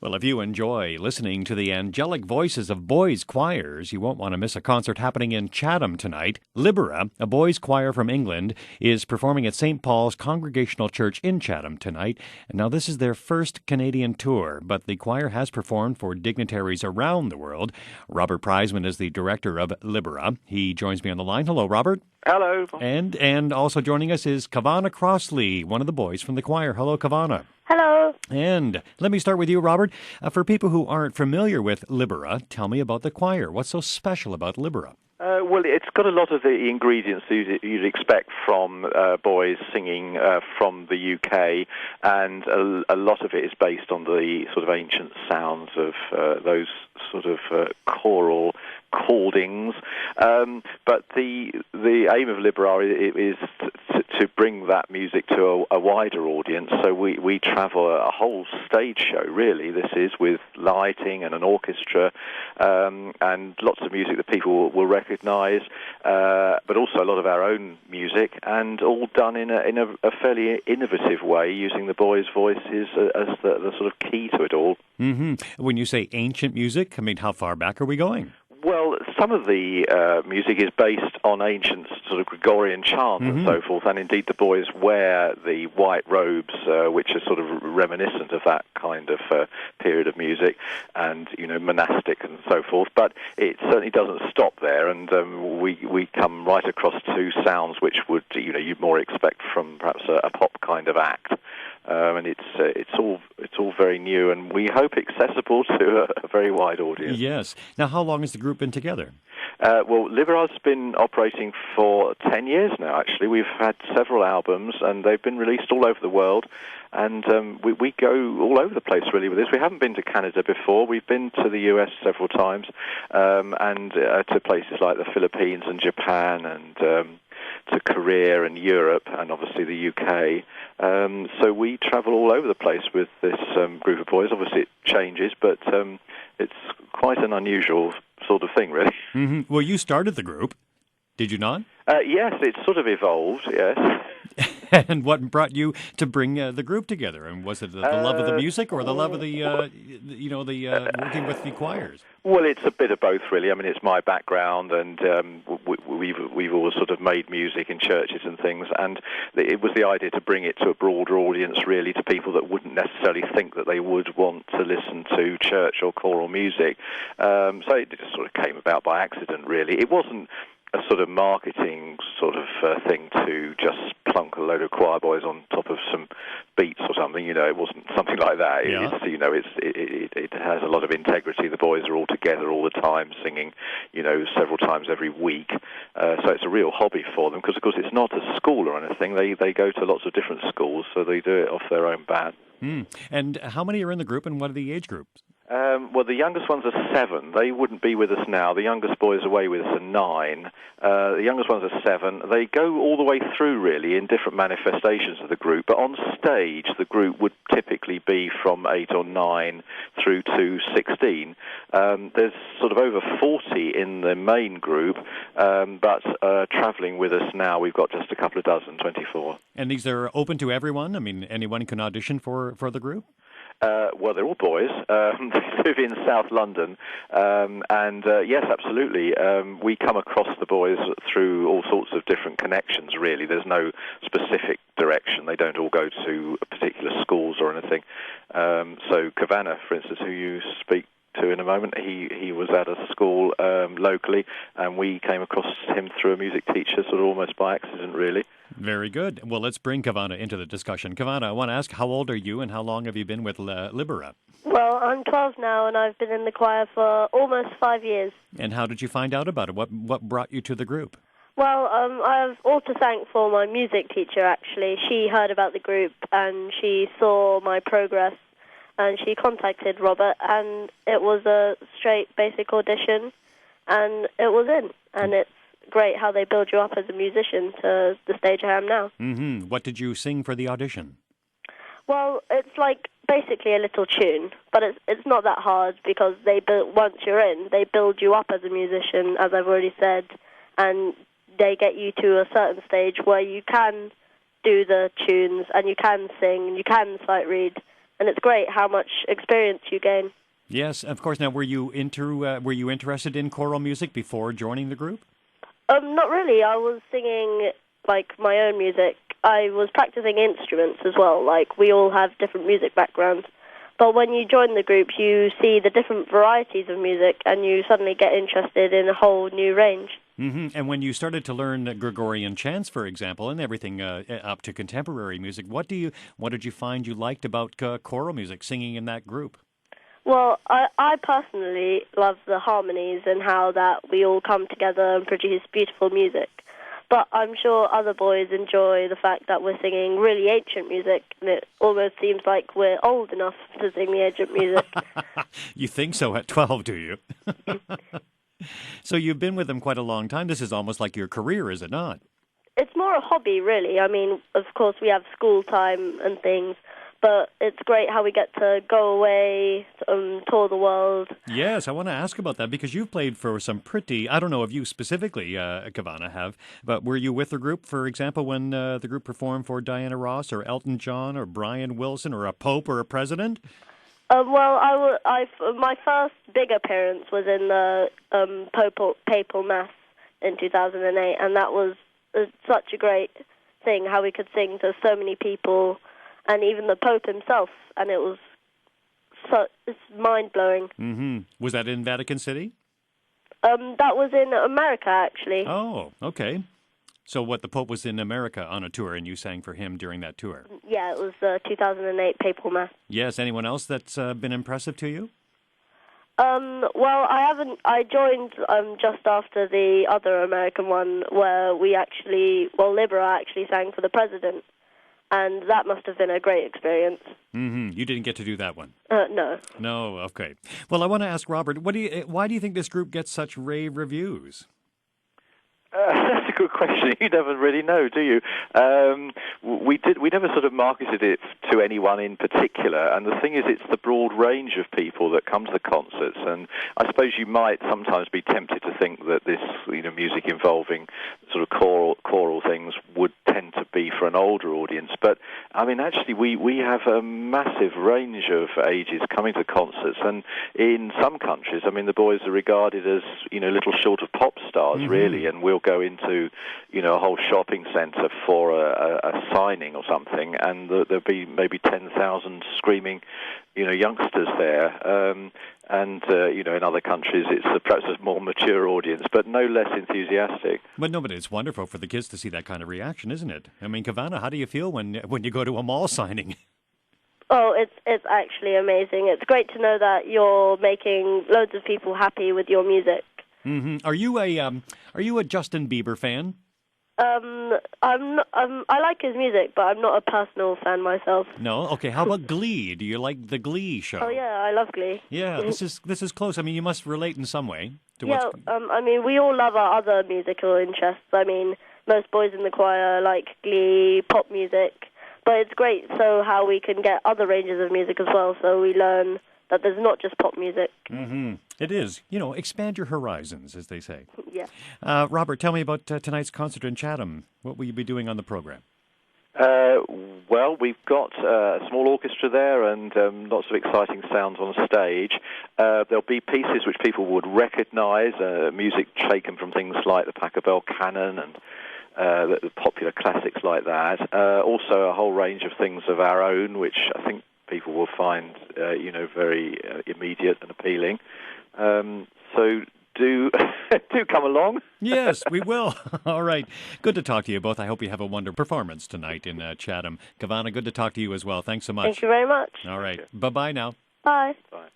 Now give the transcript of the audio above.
Well, if you enjoy listening to the angelic voices of boys' choirs, you won't want to miss a concert happening in Chatham tonight. Libera, a boys' choir from England, is performing at St. Paul's Congregational Church in Chatham tonight. And now, this is their first Canadian tour, but the choir has performed for dignitaries around the world. Robert Prizeman is the director of Libera. He joins me on the line. Hello, Robert. Hello. And also joining us is Kavana Crossley, one of the boys from the choir. Hello, Kavana. Hello. And let me start with you, Robert. For people who aren't familiar with Libera, tell me about the choir. What's so special about Libera? Well, it's got a lot of the ingredients you'd expect from boys singing from the UK, and a lot of it is based on the sort of ancient sounds of those sort of choral callings. But the aim of Libera is to bring that music to a wider audience. So we travel a whole stage show, really. This is with lighting and an orchestra, and lots of music that people will recognise, but also a lot of our own music, and all done in a fairly innovative way, using the boys' voices as the sort of key to it all. Mm-hmm. When you say ancient music, I mean, how far back are we going? Well, some of the music is based on ancient sort of Gregorian chant and so forth, and indeed the boys wear the white robes, which are sort of reminiscent of that kind of period of music, and, you know, monastic and so forth. But it certainly doesn't stop there, and we come right across to sounds which would, you know, you'd more expect from perhaps a pop kind of act. And it's all very new, and we hope accessible to a very wide audience. Yes. Now, how long has the group been together? Well, Libera's been operating for 10 years now, actually. We've had several albums, and they've been released all over the world, and we go all over the place, really, with this. We haven't been to Canada before. We've been to the US several times, and to places like the Philippines and Japan, and to Korea and Europe, and obviously the UK. So we travel all over the place with this group of boys. Obviously it changes, but it's quite an unusual sort of thing, really. Mm-hmm. Well, you started the group, did you not? Yes, it's sort of evolved, yes. And what brought you to bring the group together? And was it the love of the music, or the love of the working with the choirs? Well, it's a bit of both, really. I mean, it's my background, and we've always sort of made music in churches and things, and it was the idea to bring it to a broader audience, really, to people that wouldn't necessarily think that they would want to listen to church or choral music. So it just sort of came about by accident, really. It wasn't a sort of marketing sort of thing to just plunk a load of choir boys on top of some beats or something. You know, it wasn't something like that. Yeah. It's, you know, it has a lot of integrity. The boys are all together all the time, singing, you know, several times every week. So it's a real hobby for them, because, of course, it's not a school or anything. They go to lots of different schools, so they do it off their own bat. And how many are in the group, and what are the age groups? Well, the youngest ones are 7. They wouldn't be with us now. The youngest boys away with us are 9. The youngest ones are 7. They go all the way through, really, in different manifestations of the group. But on stage, the group would typically be from 8 or 9 through to 16. There's sort of over 40 in the main group, but travelling with us now, we've got just a couple of dozen, 24. And these are open to everyone? I mean, anyone can audition for the group? Well, they're all boys. They live in South London, and yes, absolutely. We come across the boys through all sorts of different connections, really. There's no specific direction. They don't all go to particular schools or anything. So Kavana, for instance, who you speak to in a moment, he was at a school locally, and we came across him through a music teacher, sort of almost by accident, really. Very good. Well, let's bring Kavana into the discussion. Kavana, I want to ask, how old are you, and how long have you been with Libera? Well, I'm 12 now, and I've been in the choir for almost 5 years. And how did you find out about it? What brought you to the group? Well, I have all to thank for my music teacher, actually. She heard about the group, and she saw my progress, and she contacted Robert, and it was a straight basic audition, and it was in, and it's great how they build you up as a musician to the stage I am now. Mm-hmm. What did you sing for the audition? Well, it's like basically a little tune, but it's not that hard, because once you're in, they build you up as a musician, as I've already said, and they get you to a certain stage where you can do the tunes, and you can sing, and you can sight read, and it's great how much experience you gain. Yes, of course. Now, were you interested in choral music before joining the group? Not really. I was singing, like, my own music. I was practicing instruments as well. Like, we all have different music backgrounds. But when you join the group, you see the different varieties of music, and you suddenly get interested in a whole new range. Mm-hmm. And when you started to learn Gregorian chants, for example, and everything up to contemporary music, what did you find you liked about choral music, singing in that group? Well, I personally love the harmonies and how that we all come together and produce beautiful music. But I'm sure other boys enjoy the fact that we're singing really ancient music, and it almost seems like we're old enough to sing the ancient music. You think so at 12, do you? So you've been with them quite a long time. This is almost like your career, is it not? It's more a hobby, really. I mean, of course, we have school time and things, but it's great how we get to go away, tour the world. Yes, I want to ask about that because you've played for some pretty, I don't know if you specifically, Kavana, have, but were you with the group, for example, when the group performed for Diana Ross or Elton John or Brian Wilson or a Pope or a president? Well, my first big appearance was in the Papal Mass in 2008, and that was such a great thing, how we could sing to so many people, and even the Pope himself, and it's mind-blowing. Mm-hmm. Was that in Vatican City? That was in America, actually. Oh, okay. So the Pope was in America on a tour, and you sang for him during that tour? Yeah, it was the 2008 Papal Mass. Yes, anyone else that's been impressive to you? Well, I haven't. I joined just after the other American one where Libera actually sang for the president, and that must have been a great experience. Mm-hmm. You didn't get to do that one? No. No, okay. Well, I want to ask Robert, why do you think this group gets such rave reviews? That's a good question. You never really know, do you? We never sort of marketed it to anyone in particular, and the thing is, it's the broad range of people that come to the concerts. And I suppose you might sometimes be tempted to think that this, music involving sort of choral things would tend to be for an older audience. But I mean, actually, we have a massive range of ages coming to concerts, and in some countries, I mean, the boys are regarded as little short of pop stars, really, and we'll go into, a whole shopping centre for a signing or something, and there'll be maybe 10,000 screaming, youngsters there. In other countries, it's perhaps a more mature audience, but no less enthusiastic. But it's wonderful for the kids to see that kind of reaction, isn't it? I mean, Kavana, how do you feel when you go to a mall signing? Oh, it's actually amazing. It's great to know that you're making loads of people happy with your music. Mm-hmm. Are you a Justin Bieber fan? I like his music, but I'm not a personal fan myself. No? Okay, how about Glee? Do you like the Glee show? Oh yeah, I love Glee. Yeah, this is close. I mean, you must relate in some way to I mean, we all love our other musical interests. I mean, most boys in the choir like Glee, pop music, but it's great how we can get other ranges of music as well, so we learn that there's not just pop music. Mm-hmm. It is. Expand your horizons, as they say. Yeah. Robert, tell me about tonight's concert in Chatham. What will you be doing on the program? Well, we've got a small orchestra there and lots of exciting sounds on stage. There'll be pieces which people would recognise, music taken from things like the Pachelbel Canon and the popular classics like that. Also a whole range of things of our own, which I think people will find, very immediate and appealing. So do come along. Yes, we will. All right. Good to talk to you both. I hope you have a wonderful performance tonight in Chatham. Kavana, good to talk to you as well. Thanks so much. Thank you very much. All right. Bye-bye now. Bye. Bye.